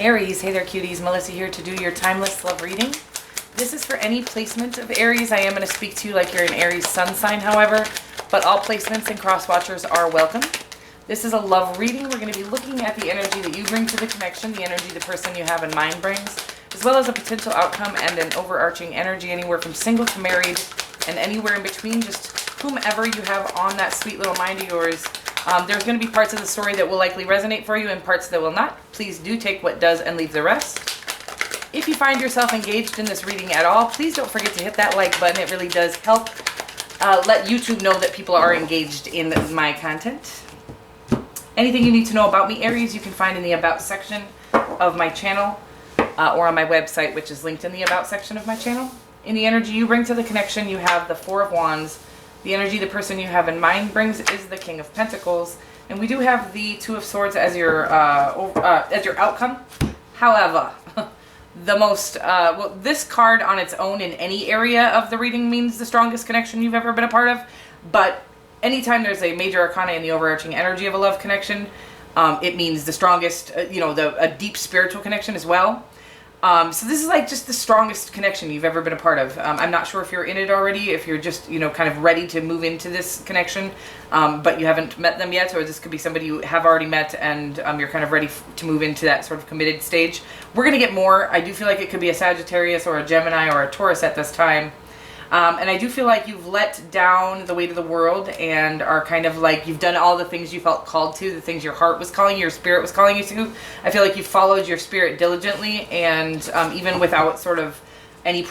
Aries, hey there cuties, Melissa here to do your timeless love reading. This is for any placement of Aries. I am going to speak to you like you're an Aries sun sign, however, but all placements and cross watchers are welcome. This is a love reading. We're going to be looking at the energy that you bring to the connection, the energy the person you have in mind brings, as well as a potential outcome and an overarching energy anywhere from single to married and anywhere in between, just whomever you have on that sweet little mind of yours. There's going to be parts of the story that will likely resonate for you and parts that will not. Please do take what does and leave the rest. If you find yourself engaged in this reading at all, please don't forget to hit that like button. It really does help let YouTube know that people are engaged in my content. Anything you need to know about me, Aries, you can find in the About section of my channel or on my website, which is linked in the About section of my channel. In the energy you bring to the connection, you have the Four of Wands. The energy the person you have in mind brings is the King of Pentacles. And we do have the Two of Swords as your outcome. However, the most, well, this card on its own in any area of the reading means the strongest connection you've ever been a part of. But anytime there's a major arcana in the overarching energy of a love connection, it means the strongest, a deep spiritual connection as well. So this is like just the strongest connection you've ever been a part of. I'm not sure if you're in it already, if you're just, kind of ready to move into this connection, but you haven't met them yet, or this could be somebody you have already met and you're kind of ready to move into that sort of committed stage. We're going to get more. I do feel like it could be a Sagittarius or a Gemini or a Taurus at this time. And I do feel like you've let down the weight of the world and are kind of like, you've done all the things you felt called to, the things your heart was calling you, your spirit was calling you to. I feel like you followed your spirit diligently, and even without sort of any,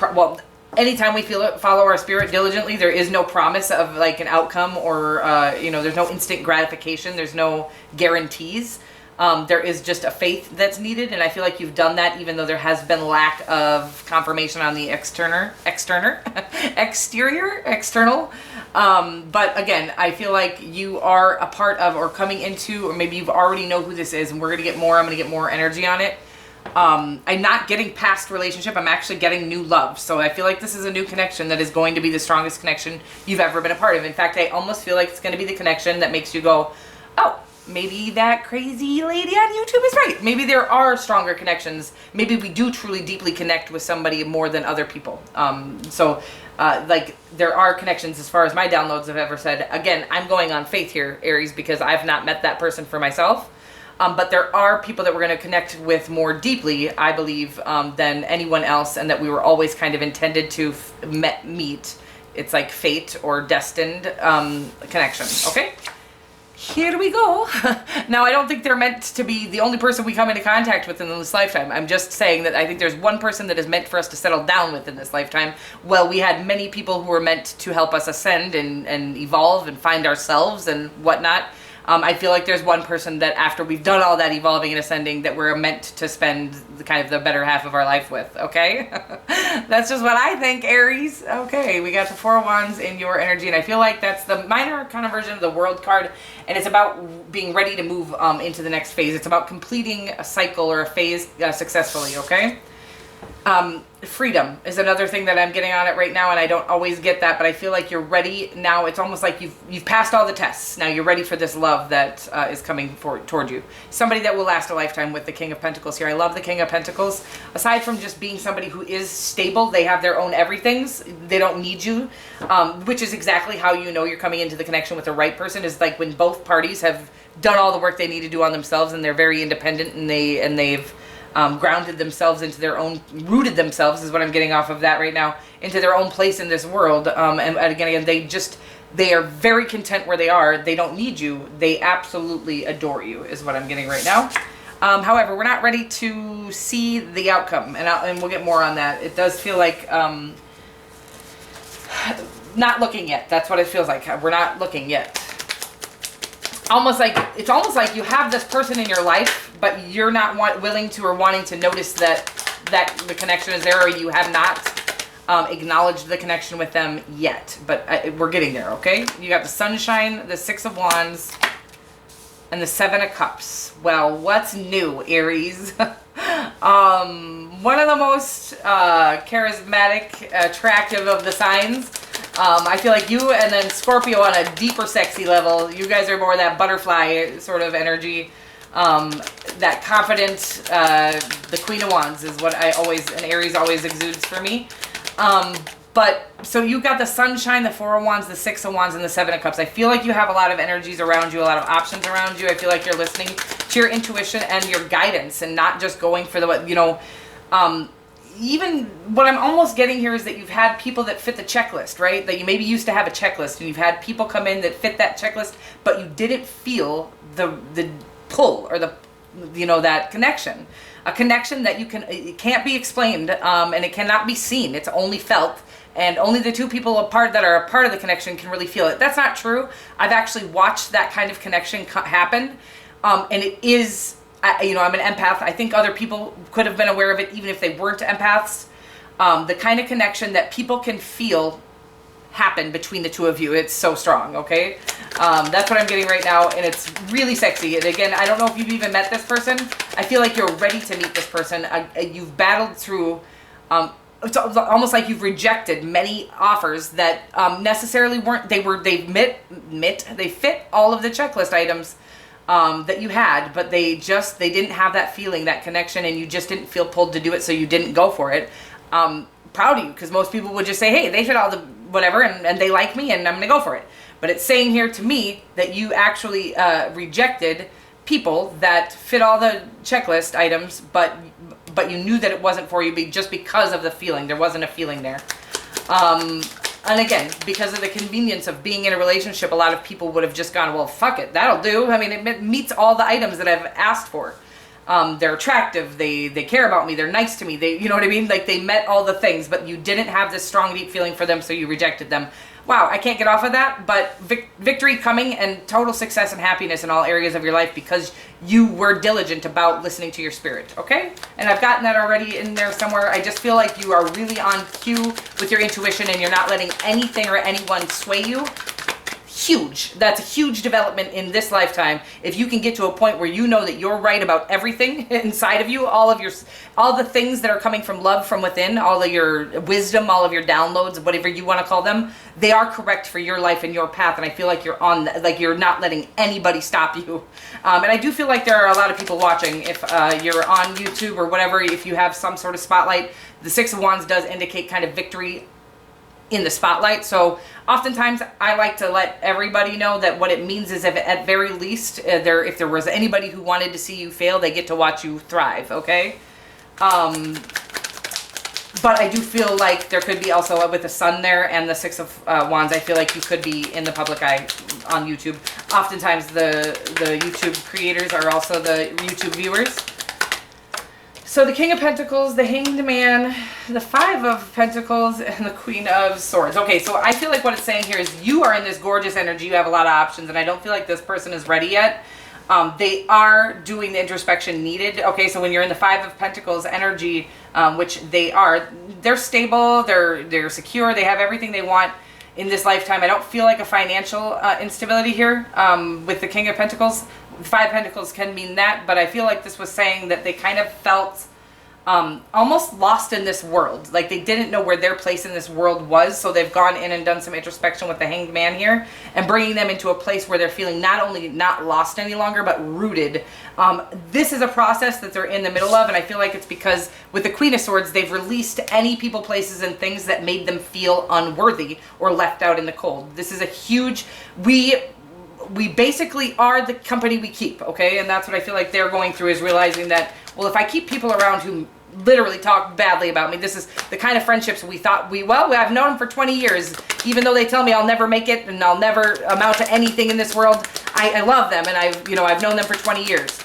anytime we follow our spirit diligently, there is no promise of like an outcome or, there's no instant gratification. There's no guarantees. There is just a faith that's needed, and I feel like you've done that even though there has been lack of confirmation on the external. But again, I feel like you are a part of or coming into, or maybe you've already know who this is, and we're going to get more. I'm going to get more energy on it. I'm not getting past relationship. I'm actually getting new love. So I feel like this is a new connection that is going to be the strongest connection you've ever been a part of. In fact, I almost feel like it's going to be the connection that makes you go, oh, maybe that crazy lady on YouTube is right. Maybe there are stronger connections. Maybe we do truly deeply connect with somebody more than other people. Like there are connections as far as my downloads have ever said. Again, I'm going on faith here, Aries, because I've not met that person for myself. But there are people that we're going to connect with more deeply, I believe, than anyone else, and that we were always kind of intended to meet. It's like fate or destined connection, okay? Here we go. Now, I don't think they're meant to be the only person we come into contact with in this lifetime. I'm just saying that I think there's one person that is meant for us to settle down with in this lifetime. Well, we had many people who were meant to help us ascend and evolve and find ourselves and whatnot. I feel like there's one person that after we've done all that evolving and ascending that we're meant to spend the better half of our life with, okay? That's just what I think, Aries. Okay, we got the Four of Wands in your energy, and I feel like that's the minor kind of version of the World card, and it's about being ready to move into the next phase. It's about completing a cycle or a phase successfully, okay? Freedom is another thing that I'm getting on it right now, and I don't always get that, but I feel like you're ready now. It's almost like you've passed all the tests. Now you're ready for this love that is coming toward you. Somebody that will last a lifetime with the King of Pentacles here. I love the King of Pentacles. Aside from just being somebody who is stable, they have their own everythings. They don't need you, which is exactly how you know you're coming into the connection with the right person, is like when both parties have done all the work they need to do on themselves, and they're very independent, and they've grounded themselves into their own, rooted themselves is what I'm getting off of that right now, into their own place in this world. And again, they are very content where they are. They don't need you. They absolutely adore you is what I'm getting right now. However, we're not ready to see the outcome, and we'll get more on that. It does feel like not looking yet. That's what it feels like. We're not looking yet. It's almost like you have this person in your life, but you're not willing to or wanting to notice that the connection is there, or you have not acknowledged the connection with them yet. But we're getting there, okay? You got the Sunshine, the Six of Wands, and the Seven of Cups. Well, what's new, Aries? One of the most charismatic, attractive of the signs. I feel like you and then Scorpio on a deeper sexy level. You guys are more that butterfly sort of energy. That confident, the Queen of Wands is what an Aries always exudes for me. But so you got the Sunshine, the Four of Wands, the Six of Wands, and the Seven of Cups. I feel like you have a lot of energies around you, a lot of options around you. I feel like you're listening to your intuition and your guidance and not just going for the, even what I'm almost getting here is that you've had people that fit the checklist, right? That you maybe used to have a checklist and you've had people come in that fit that checklist, but you didn't feel the pull or that connection. A connection that it can't be explained, and it cannot be seen. It's only felt. And only the two people that are a part of the connection can really feel it. That's not true. I've actually watched that kind of connection happen. And it is, I'm an empath. I think other people could have been aware of it even if they weren't empaths. The kind of connection that people can feel happen between the two of you. It's so strong, okay? That's what I'm getting right now, and it's really sexy. And again, I don't know if you've even met this person. I feel like you're ready to meet this person. You've battled through... it's almost like you've rejected many offers that necessarily weren't. They fit all of the checklist items that you had, but they didn't have that feeling, that connection, and you just didn't feel pulled to do it, so you didn't go for it. Proud of you, because most people would just say, hey, they fit all the whatever, and they like me, and I'm gonna go for it. But it's saying here to me that you actually rejected people that fit all the checklist items, but you knew that it wasn't for you just because of the feeling. There wasn't a feeling there. And again, because of the convenience of being in a relationship, a lot of people would have just gone, well, fuck it, that'll do. I mean, it meets all the items that I've asked for. They're attractive, they care about me, they're nice to me, you know what I mean? Like, they met all the things, but you didn't have this strong, deep feeling for them, so you rejected them. Wow, I can't get off of that, but victory coming and total success and happiness in all areas of your life because you were diligent about listening to your spirit, okay? And I've gotten that already in there somewhere. I just feel like you are really on cue with your intuition and you're not letting anything or anyone sway you. Huge. That's a huge development in this lifetime. If you can get to a point where you know that you're right about everything inside of you, all the things that are coming from love from within, all of your wisdom, all of your downloads, whatever you want to call them, they are correct for your life and your path. And I feel like you're not letting anybody stop you. And I do feel like there are a lot of people watching. If you're on YouTube or whatever, if you have some sort of spotlight, the Six of Wands does indicate kind of victory in the spotlight. So oftentimes I like to let everybody know that what it means is, if at very least if there was anybody who wanted to see you fail, they get to watch you thrive, okay? But I do feel like there could be also, with the sun there and the Six of Wands, I feel like you could be in the public eye on YouTube. Oftentimes the YouTube creators are also the YouTube viewers. So the King of Pentacles, the Hanged Man, the Five of Pentacles, and the Queen of Swords. Okay, so I feel like what it's saying here is you are in this gorgeous energy. You have a lot of options, and I don't feel like this person is ready yet. They are doing the introspection needed. Okay, so when you're in the Five of Pentacles energy, which they're stable, they're secure, they have everything they want in this lifetime. I don't feel like a financial instability here with the King of Pentacles. Five of Pentacles can mean that, but I feel like this was saying that they kind of felt almost lost in this world. Like they didn't know where their place in this world was, so they've gone in and done some introspection with the Hanged Man here and bringing them into a place where they're feeling not only not lost any longer, but rooted. This is a process that they're in the middle of, and I feel like it's because with the Queen of Swords, they've released any people, places, and things that made them feel unworthy or left out in the cold. This is a huge... We basically are the company we keep, okay? And that's what I feel like they're going through, is realizing that, well, if I keep people around who literally talk badly about me, this is the kind of friendships we thought I've known them for 20 years, even though they tell me I'll never make it and I'll never amount to anything in this world, I love them, and I've known them for 20 years.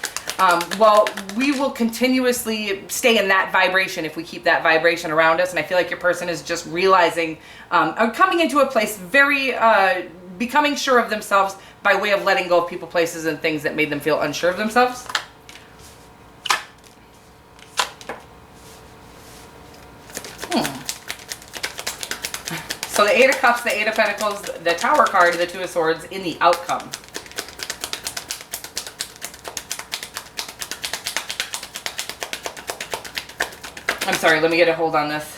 Well, we will continuously stay in that vibration if we keep that vibration around us, and I feel like your person is just realizing, coming into a place very, becoming sure of themselves by way of letting go of people, places, and things that made them feel unsure of themselves. So the Eight of Cups, the Eight of Pentacles, the Tower card, the Two of Swords in the outcome. I'm sorry, let me get a hold on this.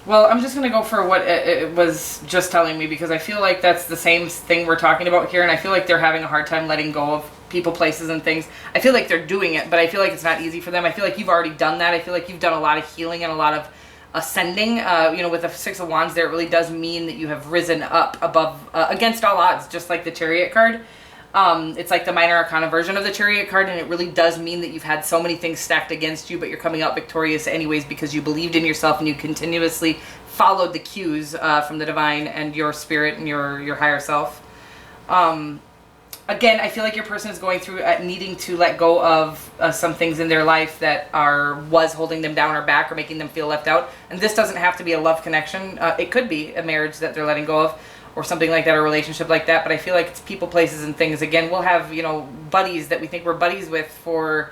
Well, I'm just going to go for what it was just telling me, because I feel like that's the same thing we're talking about here, and I feel like they're having a hard time letting go of people, places, and things. I feel like they're doing it, but I feel like it's not easy for them. I feel like you've already done that. I feel like you've done a lot of healing and a lot of ascending. With the Six of Wands there, it really does mean that you have risen up above, against all odds, just like the Chariot card. It's like the minor arcana version of the Chariot card, and it really does mean that you've had so many things stacked against you, but you're coming out victorious anyways because you believed in yourself and you continuously followed the cues from the divine and your spirit and your higher self. Again, I feel like your person is going through needing to let go of some things in their life that was holding them down or back or making them feel left out. And this doesn't have to be a love connection. It could be a marriage that they're letting go of, or something like that, a relationship like that. But I feel like it's people, places, and things. Again, we'll have, buddies that we think we're buddies with for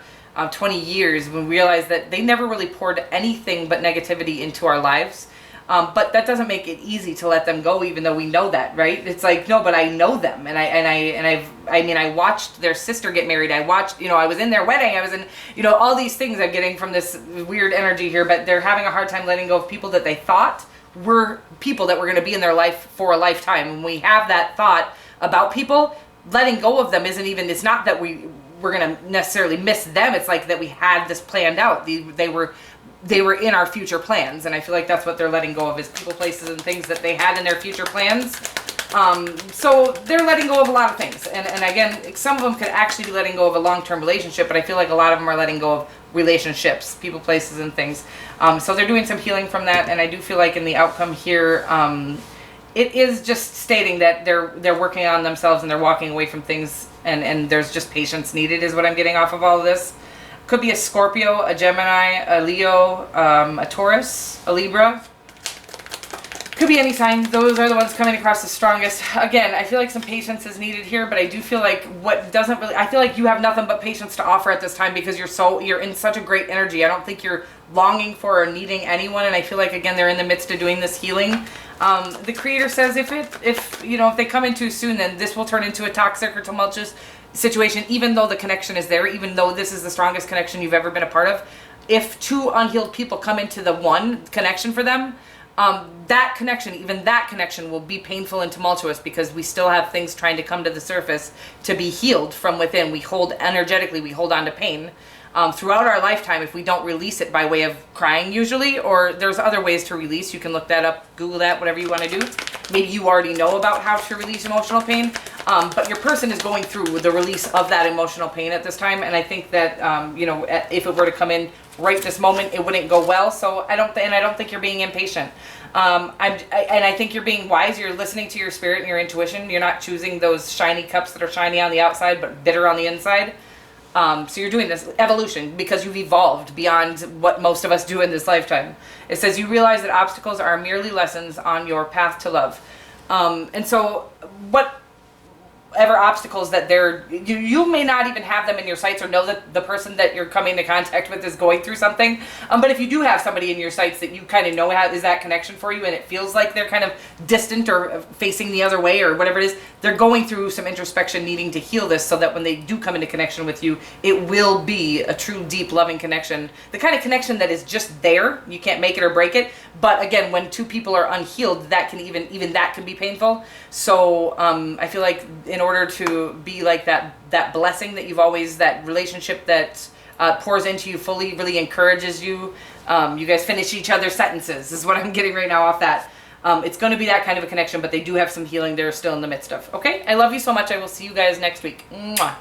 20 years when we realize that they never really poured anything but negativity into our lives. But that doesn't make it easy to let them go, even though we know that, right? It's like, no, but I know them, and I watched their sister get married. I watched, I was in their wedding. I was in, all these things I'm getting from this weird energy here. But they're having a hard time letting go of people that they thought were people that were going to be in their life for a lifetime. When we have that thought about people, letting go of them isn't even. It's not that we're going to necessarily miss them. It's like that we had this planned out. They were in our future plans, and I feel like that's what they're letting go of, is people, places, and things that they had in their future plans. So they're letting go of a lot of things, and again, some of them could actually be letting go of a long-term relationship, but I feel like a lot of them are letting go of relationships, people, places, and things. So they're doing some healing from that, and I do feel like in the outcome here, it is just stating that they're working on themselves and they're walking away from things, and there's just patience needed is what I'm getting off of all of this. Could be a Scorpio, a Gemini, a Leo, a Taurus, a Libra. Could be any sign. Those are the ones coming across the strongest. Again, I feel like some patience is needed here, but I do feel like I feel like you have nothing but patience to offer at this time, because you're in such a great energy. I don't think you're longing for or needing anyone, and I feel like, again, they're in the midst of doing this healing. The Creator says if they come in too soon, then this will turn into a toxic or tumultuous situation, even though the connection is there, even though this is the strongest connection you've ever been a part of. If two unhealed people come into the one connection for them, that connection will be painful and tumultuous, because we still have things trying to come to the surface to be healed from within. We hold on to pain throughout our lifetime if we don't release it by way of crying usually, or there's other ways to release. You can look that up, Google that, whatever you want to do. Maybe you already know about how to release emotional pain, but your person is going through the release of that emotional pain at this time, and I think that if it were to come in right this moment, it wouldn't go well. So I don't think you're being impatient. I think you're being wise. You're listening to your spirit and your intuition. You're not choosing those shiny cups that are shiny on the outside but bitter on the inside. So you're doing this evolution because you've evolved beyond what most of us do in this lifetime. It says you realize that obstacles are merely lessons on your path to love. And so whatever obstacles that you may not even have them in your sights or know that the person that you're coming into contact with is going through something. But if you do have somebody in your sights that you kind of know is that connection for you, and it feels like they're kind of distant or facing the other way or whatever it is, they're going through some introspection, needing to heal this, so that when they do come into connection with you, it will be a true, deep, loving connection. The kind of connection that is just there. You can't make it or break it. But again, when two people are unhealed, that can even that can be painful. So I feel like in order to be like that blessing that you've always, that relationship that pours into you fully, really encourages you. You guys finish each other's sentences is what I'm getting right now off that. It's going to be that kind of a connection, but they do have some healing they're still in the midst of. Okay? I love you so much. I will see you guys next week. Mwah.